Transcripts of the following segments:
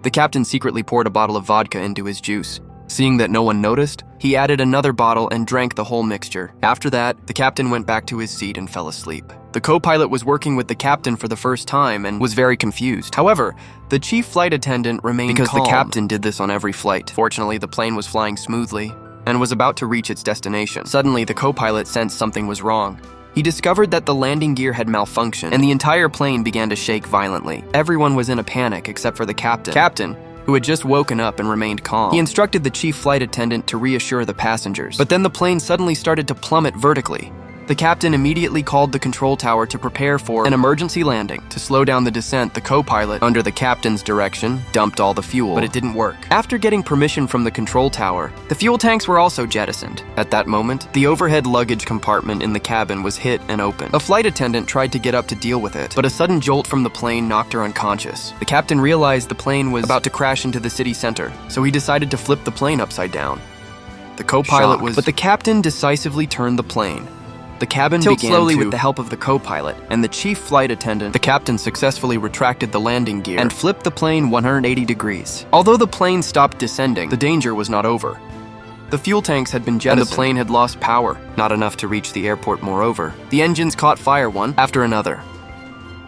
The captain secretly poured a bottle of vodka into his juice. Seeing that no one noticed, he added another bottle and drank the whole mixture. After that, the captain went back to his seat and fell asleep. The co-pilot was working with the captain for the first time and was very confused. However, the chief flight attendant remained calm. Because the captain did this on every flight. Fortunately, the plane was flying smoothly and was about to reach its destination. Suddenly, the co-pilot sensed something was wrong. He discovered that the landing gear had malfunctioned and the entire plane began to shake violently. Everyone was in a panic except for the captain, who had just woken up and remained calm. He instructed the chief flight attendant to reassure the passengers. But then the plane suddenly started to plummet vertically. The captain immediately called the control tower to prepare for an emergency landing. To slow down the descent, the co-pilot, under the captain's direction, dumped all the fuel, but it didn't work. After getting permission from the control tower, the fuel tanks were also jettisoned. At that moment, the overhead luggage compartment in the cabin was hit and opened. A flight attendant tried to get up to deal with it, but a sudden jolt from the plane knocked her unconscious. The captain realized the plane was about to crash into the city center, so he decided to flip the plane upside down. The co-pilot was... But the captain decisively turned the plane. The cabin began slowly with the help of the co-pilot and the chief flight attendant. The captain successfully retracted the landing gear and flipped the plane 180 degrees. Although the plane stopped descending, the danger was not over. The fuel tanks had been jettisoned and the plane had lost power, not enough to reach the airport moreover. The engines caught fire one after another.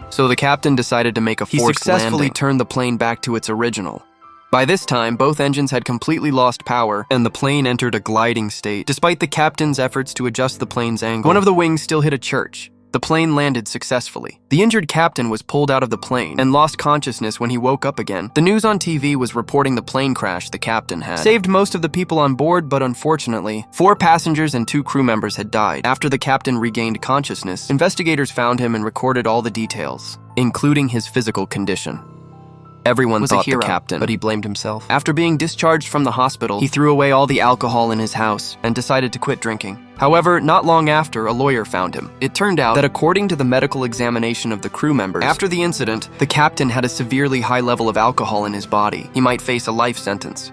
So the captain decided to make a forced landing. He successfully turned the plane back to its original. By this time, both engines had completely lost power, and the plane entered a gliding state. Despite the captain's efforts to adjust the plane's angle, one of the wings still hit a church. The plane landed successfully. The injured captain was pulled out of the plane and lost consciousness when he woke up again. The news on TV was reporting the plane crash the captain had saved most of the people on board, but unfortunately, 4 passengers and 2 crew members had died. After the captain regained consciousness, investigators found him and recorded all the details, including his physical condition. Everyone thought the captain, but he blamed himself. After being discharged from the hospital, he threw away all the alcohol in his house and decided to quit drinking. However, not long after, a lawyer found him. It turned out that according to the medical examination of the crew members, after the incident, the captain had a severely high level of alcohol in his body. He might face a life sentence.